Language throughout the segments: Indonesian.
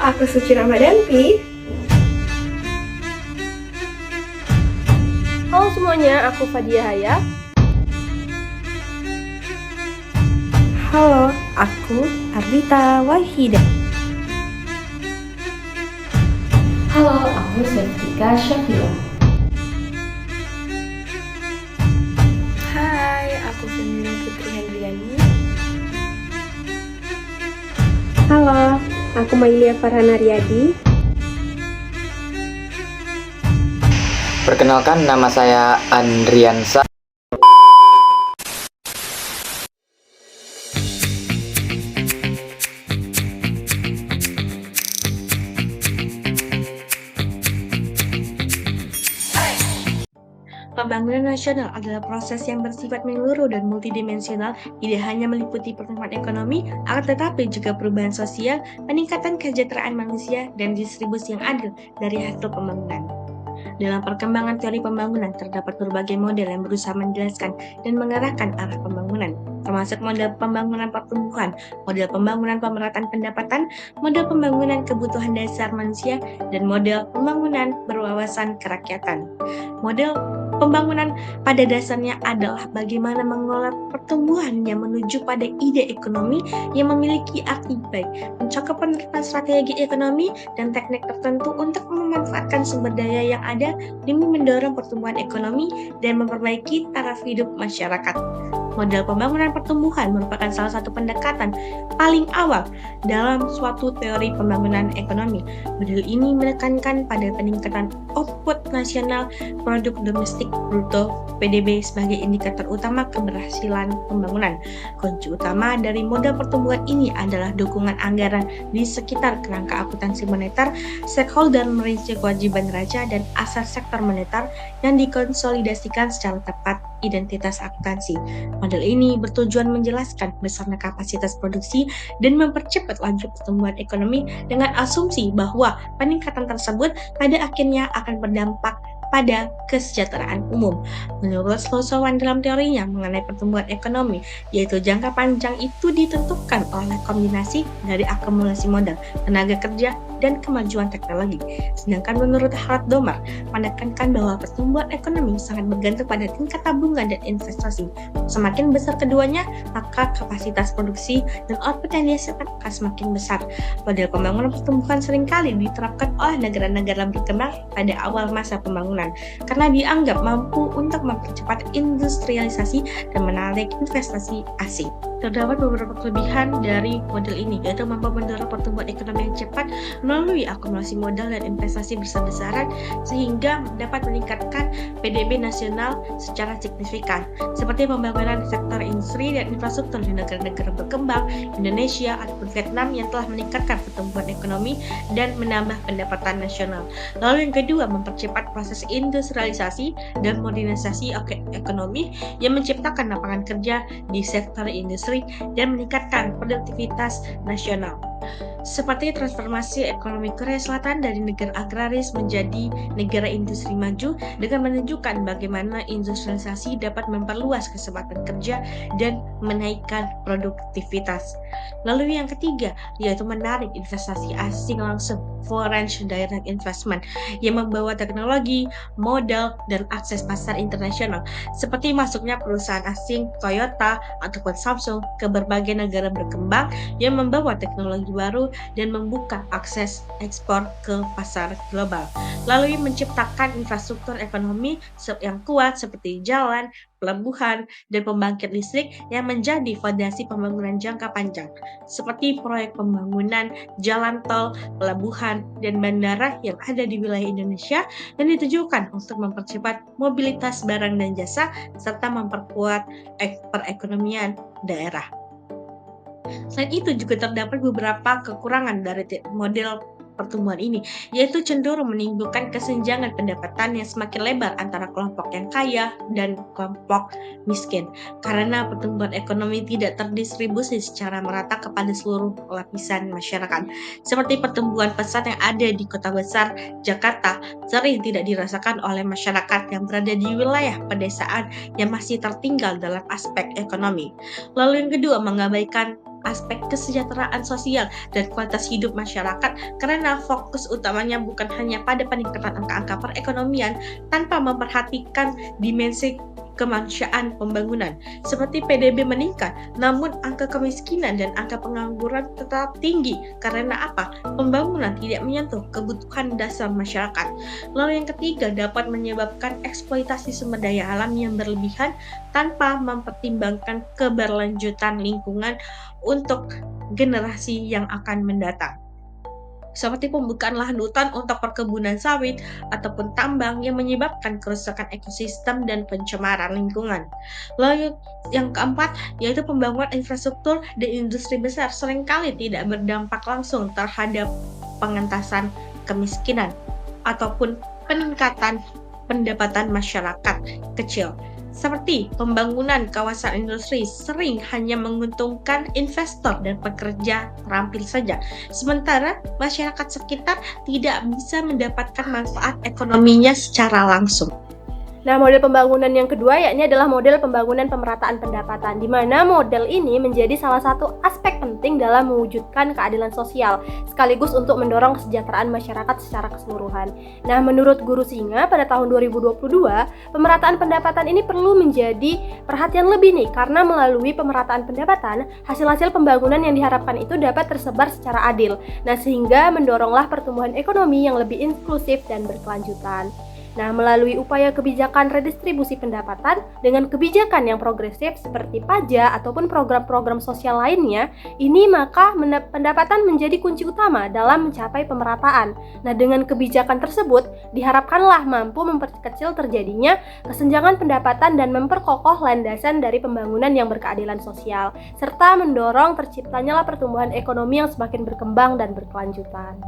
aku Suci Ramadanti. Halo semuanya, aku Fadia Haya. Halo, aku Ardita Wahida. Halo, aku Septika Syakila. Hai, aku Femina Putri Hendriani. Halo, aku Mailia Farhana Riyadi. Perkenalkan, nama saya Andriansa. Pembangunan nasional adalah proses yang bersifat menyeluruh dan multidimensional, tidak hanya meliputi pertumbuhan ekonomi, akan tetapi juga perubahan sosial, peningkatan kesejahteraan manusia, dan distribusi yang adil dari hasil pembangunan. Dalam perkembangan teori pembangunan, terdapat berbagai model yang berusaha menjelaskan dan mengarahkan arah pembangunan, termasuk model pembangunan pertumbuhan, model pembangunan pemerataan pendapatan, model pembangunan kebutuhan dasar manusia, dan model pembangunan berwawasan kerakyatan. Model pembangunan pada dasarnya adalah bagaimana mengelola pertumbuhan yang menuju pada ide ekonomi yang memiliki arti baik, mencakup penerapan strategi ekonomi dan teknik tertentu untuk memanfaatkan sumber daya yang ada demi mendorong pertumbuhan ekonomi dan memperbaiki taraf hidup masyarakat. Model pembangunan pertumbuhan merupakan salah satu pendekatan paling awal dalam suatu teori pembangunan ekonomi. Model ini menekankan pada peningkatan output nasional produk domestik bruto (PDB) sebagai indikator utama keberhasilan pembangunan. Kunci utama dari model pertumbuhan ini adalah dukungan anggaran di sekitar kerangka akuntansi moneter, stakeholder merinci kewajiban neraca dan aset sektor moneter yang dikonsolidasikan secara tepat identitas akuntansi. Model ini bertujuan menjelaskan besarnya kapasitas produksi dan mempercepat laju pertumbuhan ekonomi dengan asumsi bahwa peningkatan tersebut pada akhirnya akan berdampak pada kesejahteraan umum. Menurut Slosowan dalam teorinya mengenai pertumbuhan ekonomi, yaitu jangka panjang itu ditentukan oleh kombinasi dari akumulasi modal, tenaga kerja, dan kemajuan teknologi. Sedangkan menurut Harald Domar, menekankan bahwa pertumbuhan ekonomi sangat bergantung pada tingkat tabungan dan investasi. Semakin besar keduanya, maka kapasitas produksi dan output yang dihasilkan akan semakin besar. Model pembangunan pertumbuhan seringkali diterapkan oleh negara-negara berkembang pada awal masa pembangunan karena dianggap mampu untuk mempercepat industrialisasi dan menarik investasi asing. Terdapat beberapa kelebihan dari model ini, yaitu mampu mendorong pertumbuhan ekonomi yang cepat melalui akumulasi modal dan investasi besar-besaran sehingga dapat meningkatkan PDB nasional secara signifikan, seperti pembangunan sektor industri dan infrastruktur di negara-negara berkembang, Indonesia ataupun Vietnam yang telah meningkatkan pertumbuhan ekonomi dan menambah pendapatan nasional. Lalu yang kedua, mempercepat proses industrialisasi dan modernisasi ekonomi yang menciptakan lapangan kerja di sektor industri dan meningkatkan produktivitas nasional. Seperti transformasi ekonomi Korea Selatan dari negara agraris menjadi negara industri maju dengan menunjukkan bagaimana industrialisasi dapat memperluas kesempatan kerja dan menaikkan produktivitas. Lalu yang ketiga, yaitu menarik investasi asing langsung, foreign direct investment, yang membawa teknologi, modal, dan akses pasar internasional, seperti masuknya perusahaan asing Toyota ataupun Samsung ke berbagai negara berkembang yang membawa teknologi baru dan membuka akses ekspor ke pasar global. Lalu menciptakan infrastruktur ekonomi yang kuat seperti jalan, pelabuhan, dan pembangkit listrik yang menjadi fondasi pembangunan jangka panjang, seperti proyek pembangunan jalan tol, pelabuhan, dan bandara yang ada di wilayah Indonesia dan ditujukan untuk mempercepat mobilitas barang dan jasa serta memperkuat perekonomian daerah. Selain itu juga terdapat beberapa kekurangan dari model pertumbuhan ini, yaitu cenderung menimbulkan kesenjangan pendapatan yang semakin lebar antara kelompok yang kaya dan kelompok miskin, karena pertumbuhan ekonomi tidak terdistribusi secara merata kepada seluruh lapisan masyarakat. Seperti pertumbuhan pesat yang ada di kota besar Jakarta, sering tidak dirasakan oleh masyarakat yang berada di wilayah pedesaan yang masih tertinggal dalam aspek ekonomi. Lalu yang kedua, mengabaikan aspek kesejahteraan sosial dan kualitas hidup masyarakat karena fokus utamanya bukan hanya pada peningkatan angka-angka perekonomian tanpa memperhatikan dimensi kemanusiaan pembangunan. Seperti PDB meningkat, namun angka kemiskinan dan angka pengangguran tetap tinggi. Karena apa? Pembangunan tidak menyentuh kebutuhan dasar masyarakat. Lalu yang ketiga, dapat menyebabkan eksploitasi sumber daya alam yang berlebihan tanpa mempertimbangkan keberlanjutan lingkungan untuk generasi yang akan mendatang. Seperti pembukaan lahan hutan untuk perkebunan sawit ataupun tambang yang menyebabkan kerusakan ekosistem dan pencemaran lingkungan. Lalu yang keempat, yaitu pembangunan infrastruktur dan industri besar seringkali tidak berdampak langsung terhadap pengentasan kemiskinan ataupun peningkatan pendapatan masyarakat kecil. Seperti pembangunan kawasan industri sering hanya menguntungkan investor dan pekerja terampil saja, sementara masyarakat sekitar tidak bisa mendapatkan manfaat ekonominya secara langsung. Nah, model pembangunan yang kedua yakni adalah model pembangunan pemerataan pendapatan, di mana model ini menjadi salah satu aspek penting dalam mewujudkan keadilan sosial, sekaligus untuk mendorong kesejahteraan masyarakat secara keseluruhan. Nah, menurut Guru Singa, pada tahun 2022, pemerataan pendapatan ini perlu menjadi perhatian lebih nih, karena melalui pemerataan pendapatan, hasil-hasil pembangunan yang diharapkan itu dapat tersebar secara adil. Nah, sehingga mendoronglah pertumbuhan ekonomi yang lebih inklusif dan berkelanjutan. Nah, melalui upaya kebijakan redistribusi pendapatan dengan kebijakan yang progresif seperti pajak ataupun program-program sosial lainnya, ini maka pendapatan menjadi kunci utama dalam mencapai pemerataan. Nah, dengan kebijakan tersebut diharapkanlah mampu memperkecil terjadinya kesenjangan pendapatan dan memperkokoh landasan dari pembangunan yang berkeadilan sosial, serta mendorong terciptanya pertumbuhan ekonomi yang semakin berkembang dan berkelanjutan.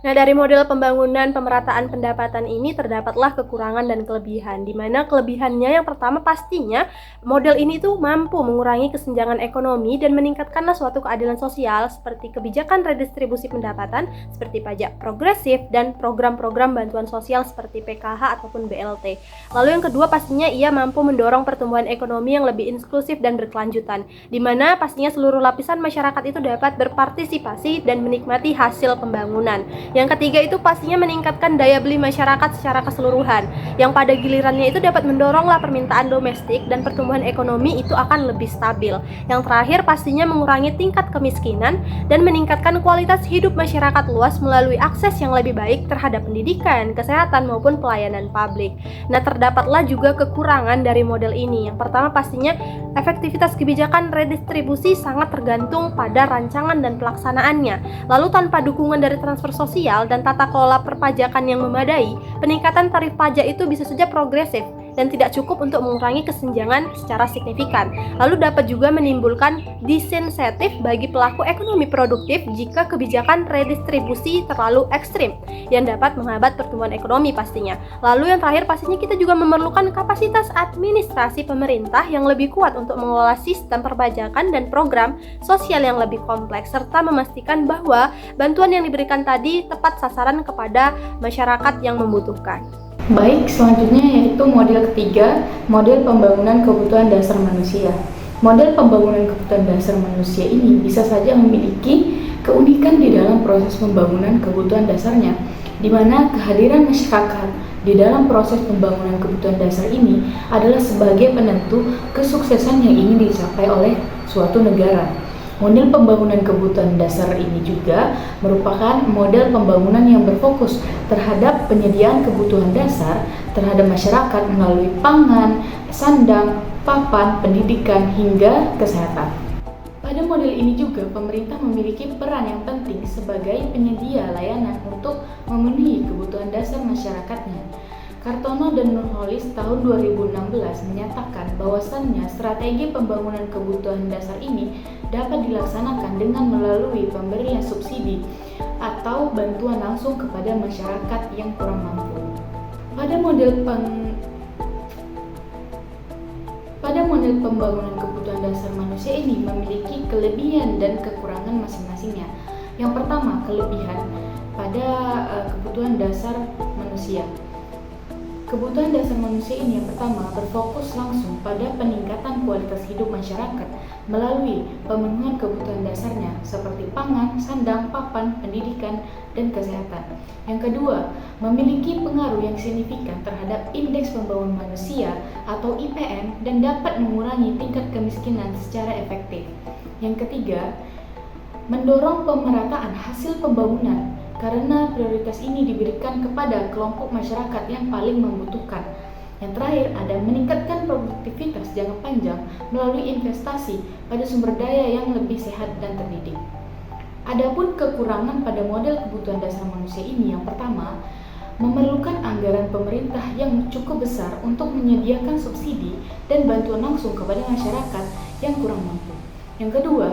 Nah, dari model pembangunan pemerataan pendapatan ini terdapatlah kekurangan dan kelebihan, di mana kelebihannya yang pertama pastinya model ini tuh mampu mengurangi kesenjangan ekonomi dan meningkatkanlah suatu keadilan sosial seperti kebijakan redistribusi pendapatan seperti pajak progresif dan program-program bantuan sosial seperti PKH ataupun BLT. Lalu yang kedua pastinya ia mampu mendorong pertumbuhan ekonomi yang lebih inklusif dan berkelanjutan, di mana pastinya seluruh lapisan masyarakat itu dapat berpartisipasi dan menikmati hasil pembangunan. Yang ketiga itu pastinya meningkatkan daya beli masyarakat secara keseluruhan, yang pada gilirannya itu dapat mendoronglah permintaan domestik dan pertumbuhan ekonomi itu akan lebih stabil. Yang terakhir pastinya mengurangi tingkat kemiskinan dan meningkatkan kualitas hidup masyarakat luas melalui akses yang lebih baik terhadap pendidikan, kesehatan maupun pelayanan publik. Nah, terdapatlah juga kekurangan dari model ini. Yang pertama pastinya efektivitas kebijakan redistribusi sangat tergantung pada rancangan dan pelaksanaannya. Lalu tanpa dukungan dari transfer sosial dan tata kelola perpajakan yang memadai, peningkatan tarif pajak itu bisa saja progresif dan tidak cukup untuk mengurangi kesenjangan secara signifikan. Lalu dapat juga menimbulkan disinsentif bagi pelaku ekonomi produktif jika kebijakan redistribusi terlalu ekstrim yang dapat menghambat pertumbuhan ekonomi pastinya. Lalu yang terakhir pastinya kita juga memerlukan kapasitas administrasi pemerintah yang lebih kuat untuk mengelola sistem perpajakan dan program sosial yang lebih kompleks, serta memastikan bahwa bantuan yang diberikan tadi tepat sasaran kepada masyarakat yang membutuhkan. Baik, selanjutnya yaitu model ketiga, model pembangunan kebutuhan dasar manusia. Model pembangunan kebutuhan dasar manusia ini bisa saja memiliki keunikan di dalam proses pembangunan kebutuhan dasarnya, di mana kehadiran masyarakat di dalam proses pembangunan kebutuhan dasar ini adalah sebagai penentu kesuksesan yang ingin dicapai oleh suatu negara. Model pembangunan kebutuhan dasar ini juga merupakan model pembangunan yang berfokus terhadap penyediaan kebutuhan dasar terhadap masyarakat melalui pangan, sandang, papan, pendidikan, hingga kesehatan. Pada model ini juga pemerintah memiliki peran yang penting sebagai penyedia layanan untuk memenuhi kebutuhan dasar masyarakatnya. Kartono dan Nurholis tahun 2016 menyatakan bahwasannya strategi pembangunan kebutuhan dasar ini dapat dilaksanakan dengan melalui pemberian subsidi atau bantuan langsung kepada masyarakat yang kurang mampu. Pada model pembangunan kebutuhan dasar manusia ini memiliki kelebihan dan kekurangan masing-masingnya. Yang pertama, kelebihan pada kebutuhan dasar manusia. Kebutuhan dasar manusia ini yang pertama berfokus langsung pada peningkatan kualitas hidup masyarakat melalui pemenuhan kebutuhan dasarnya seperti pangan, sandang, papan, pendidikan, dan kesehatan. Yang kedua, memiliki pengaruh yang signifikan terhadap indeks pembangunan manusia atau IPM dan dapat mengurangi tingkat kemiskinan secara efektif. Yang ketiga, mendorong pemerataan hasil pembangunan karena prioritas ini diberikan kepada kelompok masyarakat yang paling membutuhkan. Yang terakhir ada meningkatkan produktivitas jangka panjang melalui investasi pada sumber daya yang lebih sehat dan terdidik. Adapun kekurangan pada model kebutuhan dasar manusia ini yang pertama, memerlukan anggaran pemerintah yang cukup besar untuk menyediakan subsidi dan bantuan langsung kepada masyarakat yang kurang mampu. Yang kedua,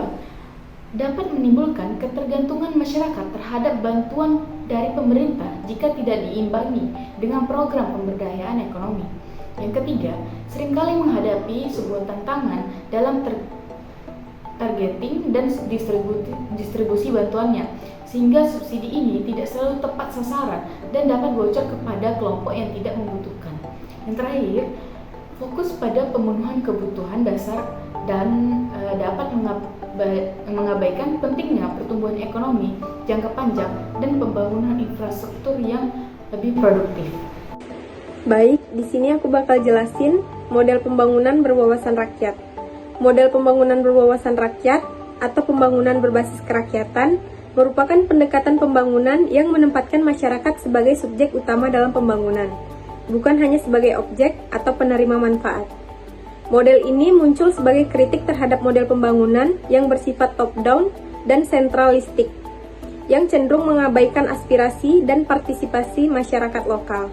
dapat menimbulkan ketergantungan masyarakat terhadap bantuan dari pemerintah jika tidak diimbangi dengan program pemberdayaan ekonomi. Yang ketiga, seringkali menghadapi sebuah tantangan dalam targeting dan distribusi bantuannya, sehingga subsidi ini tidak selalu tepat sasaran dan dapat bocor kepada kelompok yang tidak membutuhkan. Yang terakhir, fokus pada pemenuhan kebutuhan dasar dan dapat mengabaikan pentingnya pertumbuhan ekonomi jangka panjang dan pembangunan infrastruktur yang lebih produktif. Baik, di sini aku bakal jelasin model pembangunan berwawasan rakyat. Model pembangunan berwawasan rakyat atau pembangunan berbasis kerakyatan merupakan pendekatan pembangunan yang menempatkan masyarakat sebagai subjek utama dalam pembangunan, bukan hanya sebagai objek atau penerima manfaat. Model ini muncul sebagai kritik terhadap model pembangunan yang bersifat top-down dan sentralistik, yang cenderung mengabaikan aspirasi dan partisipasi masyarakat lokal.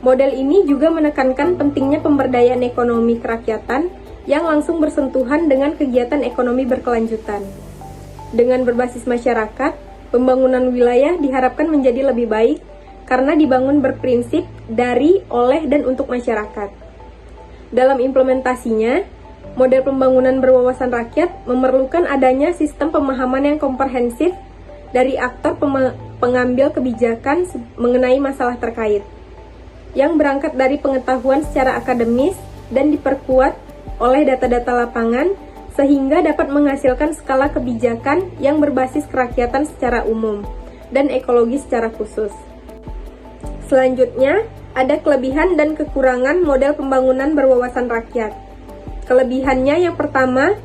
Model ini juga menekankan pentingnya pemberdayaan ekonomi kerakyatan yang langsung bersentuhan dengan kegiatan ekonomi berkelanjutan. Dengan berbasis masyarakat, pembangunan wilayah diharapkan menjadi lebih baik karena dibangun berprinsip dari, oleh, dan untuk masyarakat. Dalam implementasinya, model pembangunan berwawasan rakyat memerlukan adanya sistem pemahaman yang komprehensif dari aktor pengambil kebijakan mengenai masalah terkait, yang berangkat dari pengetahuan secara akademis dan diperkuat oleh data-data lapangan sehingga dapat menghasilkan skala kebijakan yang berbasis kerakyatan secara umum dan ekologi secara khusus. Selanjutnya, ada kelebihan dan kekurangan model pembangunan berwawasan rakyat. Kelebihannya yang pertama,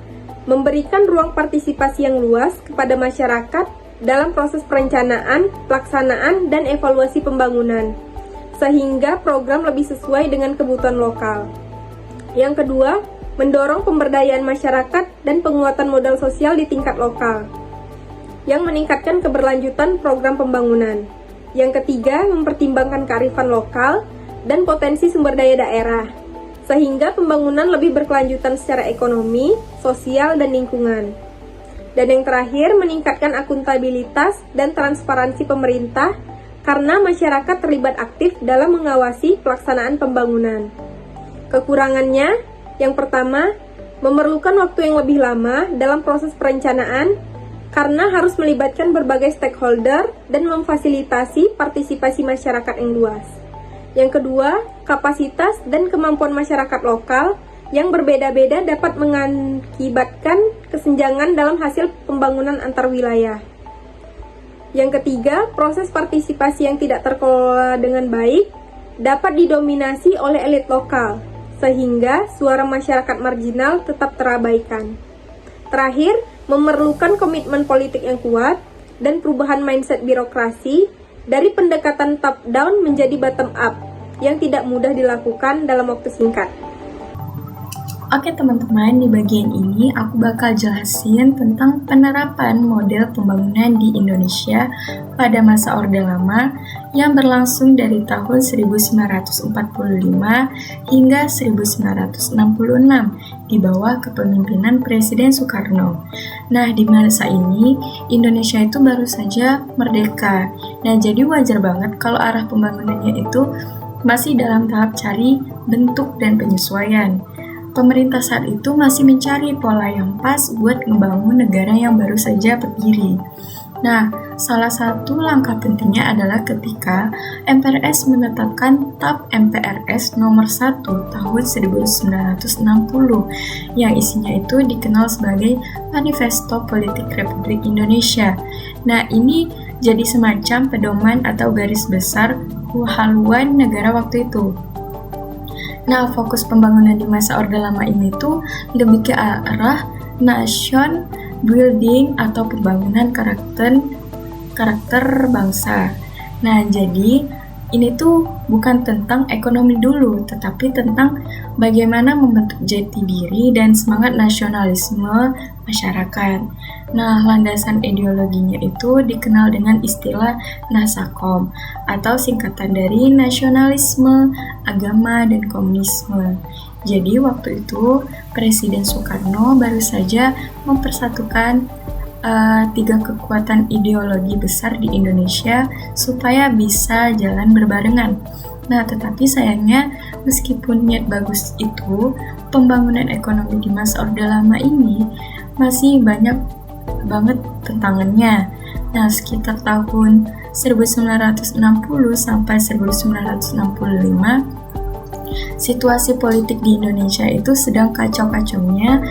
memberikan ruang partisipasi yang luas kepada masyarakat dalam proses perencanaan, pelaksanaan, dan evaluasi pembangunan, sehingga program lebih sesuai dengan kebutuhan lokal. Yang kedua, mendorong pemberdayaan masyarakat dan penguatan modal sosial di tingkat lokal, yang meningkatkan keberlanjutan program pembangunan. Yang ketiga, mempertimbangkan kearifan lokal dan potensi sumber daya daerah, sehingga pembangunan lebih berkelanjutan secara ekonomi, sosial, dan lingkungan. Dan yang terakhir, meningkatkan akuntabilitas dan transparansi pemerintah karena masyarakat terlibat aktif dalam mengawasi pelaksanaan pembangunan. Kekurangannya, yang pertama, memerlukan waktu yang lebih lama dalam proses perencanaan karena harus melibatkan berbagai stakeholder dan memfasilitasi partisipasi masyarakat yang luas. Yang kedua, kapasitas dan kemampuan masyarakat lokal yang berbeda-beda dapat mengakibatkan kesenjangan dalam hasil pembangunan antar wilayah. Yang ketiga, proses partisipasi yang tidak terkelola dengan baik dapat didominasi oleh elit lokal, sehingga suara masyarakat marginal tetap terabaikan. Terakhir, memerlukan komitmen politik yang kuat dan perubahan mindset birokrasi dari pendekatan top-down menjadi bottom-up yang tidak mudah dilakukan dalam waktu singkat. Oke teman-teman, di bagian ini aku bakal jelasin tentang penerapan model pembangunan di Indonesia pada masa Orde Lama yang berlangsung dari tahun 1945 hingga 1966 di bawah kepemimpinan Presiden Soekarno. Nah, di masa ini Indonesia itu baru saja merdeka. Nah, jadi wajar banget kalau arah pembangunannya itu masih dalam tahap cari bentuk dan penyesuaian. Pemerintah saat itu masih mencari pola yang pas buat membangun negara yang baru saja berdiri. Nah, salah satu langkah pentingnya adalah ketika MPRS menetapkan TAP MPRS nomor 1 tahun 1960 yang isinya itu dikenal sebagai Manifesto Politik Republik Indonesia. Nah, ini jadi semacam pedoman atau garis besar haluan negara waktu itu. Nah, fokus pembangunan di masa Orde Lama ini tuh lebih ke arah nation building atau pembangunan karakter bangsa. Nah, jadi ini tuh bukan tentang ekonomi dulu, tetapi tentang bagaimana membentuk jati diri dan semangat nasionalisme masyarakat. Nah, landasan ideologinya itu dikenal dengan istilah Nasakom atau singkatan dari nasionalisme, agama, dan komunisme. Jadi waktu itu Presiden Soekarno baru saja mempersatukan tiga kekuatan ideologi besar di Indonesia supaya bisa jalan berbarengan. Nah, tetapi sayangnya meskipun niat bagus itu, pembangunan ekonomi di masa Orde Lama ini masih banyak banget tantangannya. Nah, sekitar tahun 1960 sampai 1965, situasi politik di Indonesia itu sedang kacau-kacaunya,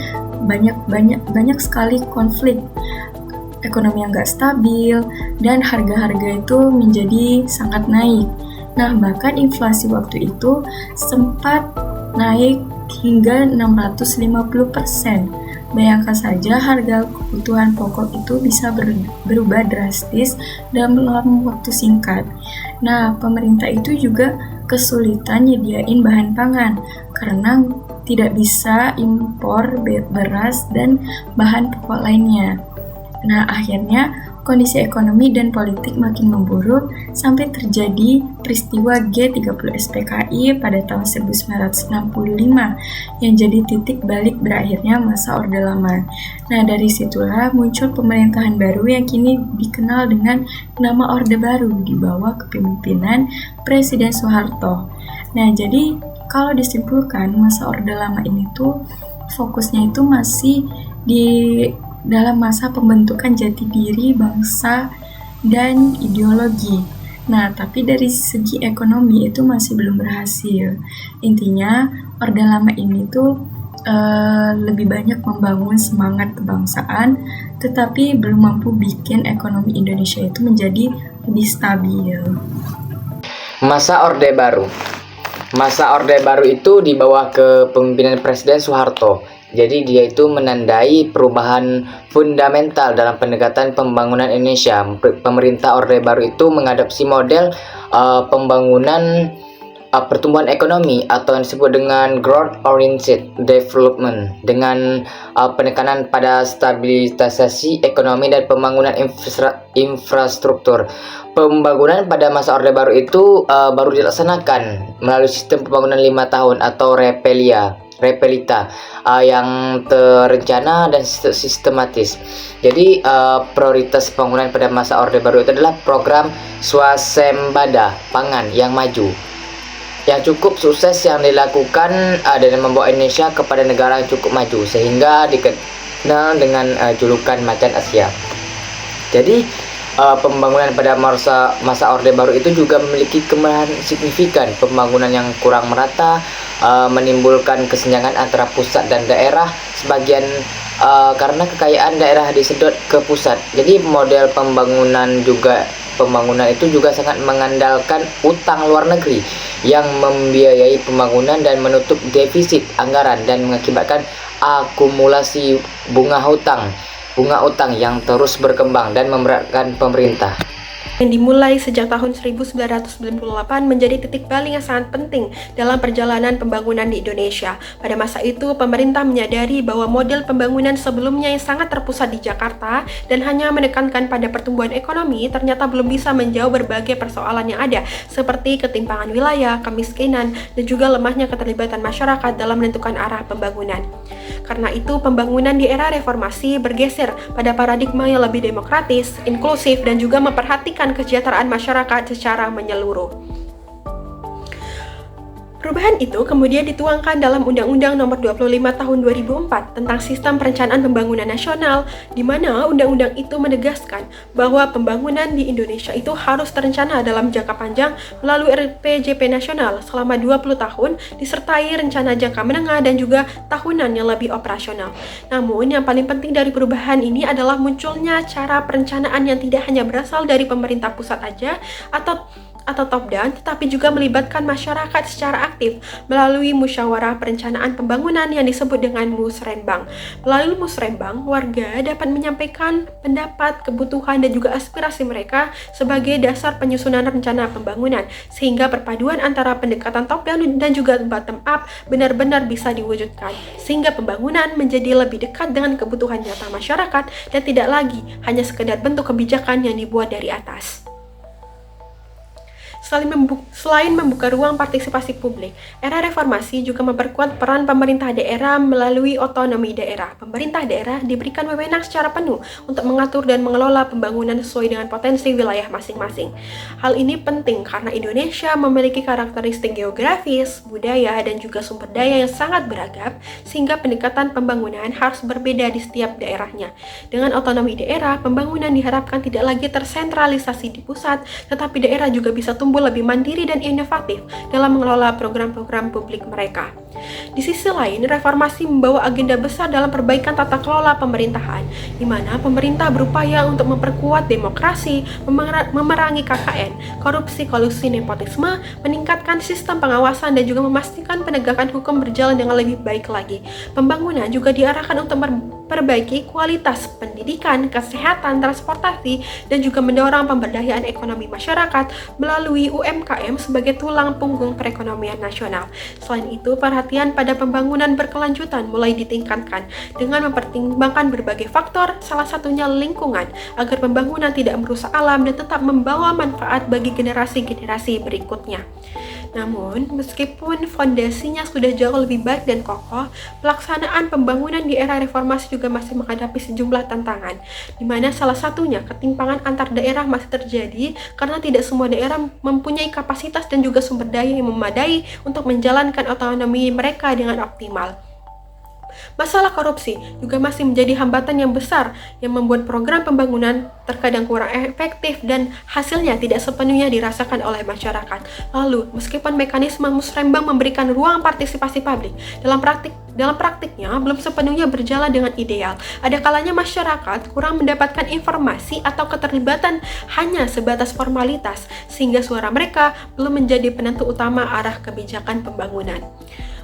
banyak sekali konflik, ekonomi yang nggak stabil, dan harga-harga itu menjadi sangat naik. Nah, bahkan inflasi waktu itu sempat naik hingga 650%. Bayangkan saja harga kebutuhan pokok itu bisa berubah drastis dalam waktu singkat. Nah, pemerintah itu juga kesulitan nyediain bahan pangan karena tidak bisa impor beras dan bahan pokok lainnya. Nah, akhirnya kondisi ekonomi dan politik makin memburuk sampai terjadi peristiwa G30 SPKI pada tahun 1965 yang jadi titik balik berakhirnya masa Orde Lama. Nah, dari situlah muncul pemerintahan baru yang kini dikenal dengan nama Orde Baru di bawah kepemimpinan Presiden Soeharto. Nah, jadi kalau disimpulkan masa Orde Lama ini tuh fokusnya itu masih di dalam masa pembentukan jati diri bangsa dan ideologi. Nah, tapi dari segi ekonomi itu masih belum berhasil. Intinya, Orde Lama ini tuh lebih banyak membangun semangat kebangsaan, tetapi belum mampu bikin ekonomi Indonesia itu menjadi lebih stabil. Masa Orde Baru. Masa Orde Baru itu di bawah kepemimpinan Presiden Soeharto. Jadi dia itu menandai perubahan fundamental dalam pendekatan pembangunan Indonesia. Pemerintah Orde Baru itu mengadopsi model pembangunan pertumbuhan ekonomi atau yang disebut dengan growth oriented development dengan penekanan pada stabilisasi ekonomi dan pembangunan infrastruktur. Pembangunan pada masa Orde Baru itu baru dilaksanakan melalui sistem pembangunan 5 tahun atau repelita yang terencana dan sistematis. Jadi prioritas pembangunan pada masa Orde Baru itu adalah program swasembada pangan yang maju, yang cukup sukses yang dilakukan dan membawa Indonesia kepada negara yang cukup maju sehingga dikenal dengan julukan Macan Asia. Jadi pembangunan pada masa Orde Baru itu juga memiliki kemarahan signifikan. Pembangunan yang kurang merata menimbulkan kesenjangan antara pusat dan daerah sebagian karena kekayaan daerah disedot ke pusat. Jadi model pembangunan itu juga sangat mengandalkan utang luar negeri yang membiayai pembangunan dan menutup defisit anggaran dan mengakibatkan akumulasi bunga utang yang terus berkembang dan memberatkan pemerintah. Yang dimulai sejak tahun 1998 menjadi titik balik yang sangat penting dalam perjalanan pembangunan di Indonesia. Pada masa itu, pemerintah menyadari bahwa model pembangunan sebelumnya yang sangat terpusat di Jakarta dan hanya menekankan pada pertumbuhan ekonomi ternyata belum bisa menjawab berbagai persoalan yang ada, seperti ketimpangan wilayah, kemiskinan, dan juga lemahnya keterlibatan masyarakat dalam menentukan arah pembangunan. Karena itu, pembangunan di era reformasi bergeser pada paradigma yang lebih demokratis, inklusif, dan juga memperhatikan kesejahteraan masyarakat secara menyeluruh. Perubahan itu kemudian dituangkan dalam Undang-Undang Nomor 25 Tahun 2004 tentang Sistem Perencanaan Pembangunan Nasional, di mana undang-undang itu menegaskan bahwa pembangunan di Indonesia itu harus terencana dalam jangka panjang melalui RPJP nasional selama 20 tahun disertai rencana jangka menengah dan juga tahunan yang lebih operasional. Namun yang paling penting dari perubahan ini adalah munculnya cara perencanaan yang tidak hanya berasal dari pemerintah pusat aja atau top down, tetapi juga melibatkan masyarakat secara aktif melalui musyawarah perencanaan pembangunan yang disebut dengan musrenbang. Melalui musrenbang, warga dapat menyampaikan pendapat, kebutuhan, dan juga aspirasi mereka sebagai dasar penyusunan rencana pembangunan, sehingga perpaduan antara pendekatan top down dan juga bottom up benar-benar bisa diwujudkan, sehingga pembangunan menjadi lebih dekat dengan kebutuhan nyata masyarakat dan tidak lagi hanya sekedar bentuk kebijakan yang dibuat dari atas. Selain membuka ruang partisipasi publik, era reformasi juga memperkuat peran pemerintah daerah melalui otonomi daerah. Pemerintah daerah diberikan wewenang secara penuh untuk mengatur dan mengelola pembangunan sesuai dengan potensi wilayah masing-masing. Hal ini penting karena Indonesia memiliki karakteristik geografis, budaya, dan juga sumber daya yang sangat beragam, sehingga pendekatan pembangunan harus berbeda di setiap daerahnya. Dengan otonomi daerah, pembangunan diharapkan tidak lagi tersentralisasi di pusat, tetapi daerah juga bisa tumbuh lebih mandiri dan inovatif dalam mengelola program-program publik mereka. Di sisi lain, reformasi membawa agenda besar dalam perbaikan tata kelola pemerintahan, di mana pemerintah berupaya untuk memperkuat demokrasi, memerangi KKN, korupsi, kolusi, nepotisme, meningkatkan sistem pengawasan, dan juga memastikan penegakan hukum berjalan dengan lebih baik lagi. Pembangunan juga diarahkan untuk memperbaiki kualitas pendidikan, kesehatan, transportasi, dan juga mendorong pemberdayaan ekonomi masyarakat melalui UMKM sebagai tulang punggung perekonomian nasional. Selain itu, perhatian pada pembangunan berkelanjutan mulai ditingkatkan dengan mempertimbangkan berbagai faktor, salah satunya lingkungan, agar pembangunan tidak merusak alam dan tetap membawa manfaat bagi generasi-generasi berikutnya. Namun, meskipun fondasinya sudah jauh lebih baik dan kokoh, pelaksanaan pembangunan di era reformasi juga masih menghadapi sejumlah tantangan, di mana salah satunya ketimpangan antar daerah masih terjadi karena tidak semua daerah mempunyai kapasitas dan juga sumber daya yang memadai untuk menjalankan otonomi mereka dengan optimal. Masalah korupsi juga masih menjadi hambatan yang besar yang membuat program pembangunan terkadang kurang efektif dan hasilnya tidak sepenuhnya dirasakan oleh masyarakat. Lalu, meskipun mekanisme musrembang memberikan ruang partisipasi publik, dalam praktiknya belum sepenuhnya berjalan dengan ideal. Ada kalanya masyarakat kurang mendapatkan informasi atau keterlibatan hanya sebatas formalitas, sehingga suara mereka belum menjadi penentu utama arah kebijakan pembangunan.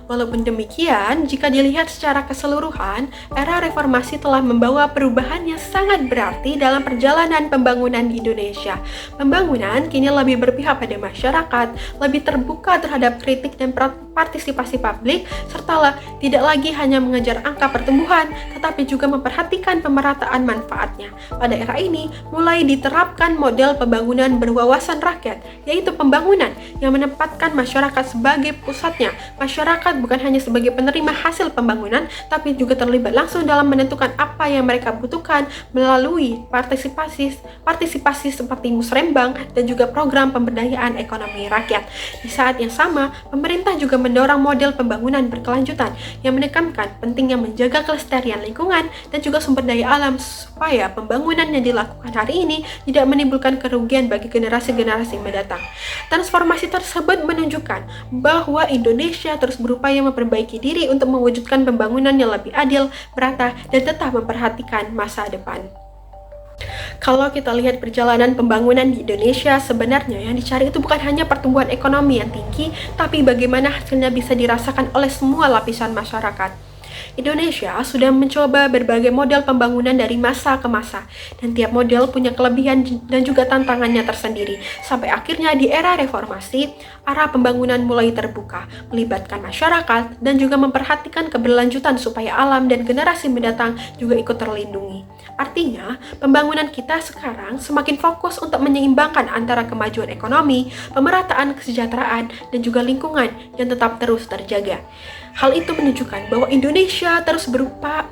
Walaupun demikian, jika dilihat secara keseluruhan, era reformasi telah membawa perubahan yang sangat berarti dalam perjalanan pembangunan di Indonesia. Pembangunan kini lebih berpihak pada masyarakat, lebih terbuka terhadap kritik dan partisipasi publik, serta tidak lagi hanya mengejar angka pertumbuhan, tetapi juga memperhatikan pemerataan manfaatnya. Pada era ini, mulai diterapkan model pembangunan berwawasan rakyat, yaitu pembangunan yang menempatkan masyarakat sebagai pusatnya. Masyarakat bukan hanya sebagai penerima hasil pembangunan, tapi juga terlibat langsung dalam menentukan apa yang mereka butuhkan melalui partisipasi seperti musrembang dan juga program pemberdayaan ekonomi rakyat. Di saat yang sama, pemerintah juga mendorong model pembangunan berkelanjutan yang menekankan pentingnya menjaga kelestarian lingkungan dan juga sumber daya alam supaya pembangunan yang dilakukan hari ini tidak menimbulkan kerugian bagi generasi-generasi mendatang. Transformasi tersebut menunjukkan bahwa Indonesia terus berupaya memperbaiki diri untuk mewujudkan pembangunan yang lebih adil, merata, dan tetap memperhatikan masa depan. Kalau kita lihat perjalanan pembangunan di Indonesia, sebenarnya yang dicari itu bukan hanya pertumbuhan ekonomi yang tinggi, tapi bagaimana hasilnya bisa dirasakan oleh semua lapisan masyarakat. Indonesia sudah mencoba berbagai model pembangunan dari masa ke masa, dan tiap model punya kelebihan dan juga tantangannya tersendiri. Sampai akhirnya di era reformasi, arah pembangunan mulai terbuka, melibatkan masyarakat dan juga memperhatikan keberlanjutan supaya alam dan generasi mendatang juga ikut terlindungi. Artinya, pembangunan kita sekarang semakin fokus untuk menyeimbangkan antara kemajuan ekonomi, pemerataan kesejahteraan, dan juga lingkungan yang tetap terus terjaga. Hal itu menunjukkan bahwa Indonesia terus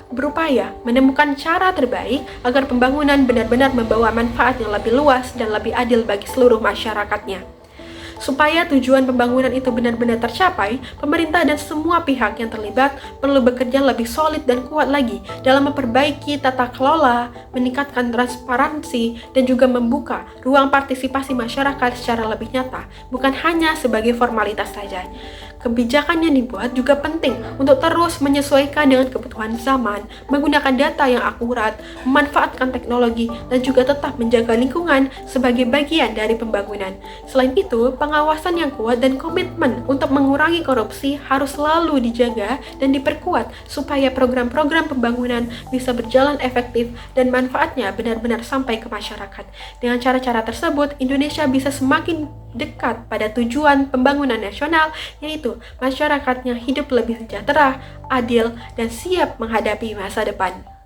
berupaya menemukan cara terbaik agar pembangunan benar-benar membawa manfaat yang lebih luas dan lebih adil bagi seluruh masyarakatnya. Supaya tujuan pembangunan itu benar-benar tercapai, pemerintah dan semua pihak yang terlibat perlu bekerja lebih solid dan kuat lagi dalam memperbaiki tata kelola, meningkatkan transparansi, dan juga membuka ruang partisipasi masyarakat secara lebih nyata, bukan hanya sebagai formalitas saja. Kebijakan yang dibuat juga penting untuk terus menyesuaikan dengan kebutuhan zaman, menggunakan data yang akurat, memanfaatkan teknologi, dan juga tetap menjaga lingkungan sebagai bagian dari pembangunan. Selain itu, pengawasan yang kuat dan komitmen untuk mengurangi korupsi harus selalu dijaga dan diperkuat supaya program-program pembangunan bisa berjalan efektif dan manfaatnya benar-benar sampai ke masyarakat. Dengan cara-cara tersebut, Indonesia bisa semakin dekat pada tujuan pembangunan nasional, yaitu masyarakatnya hidup lebih sejahtera, adil, dan siap menghadapi masa depan.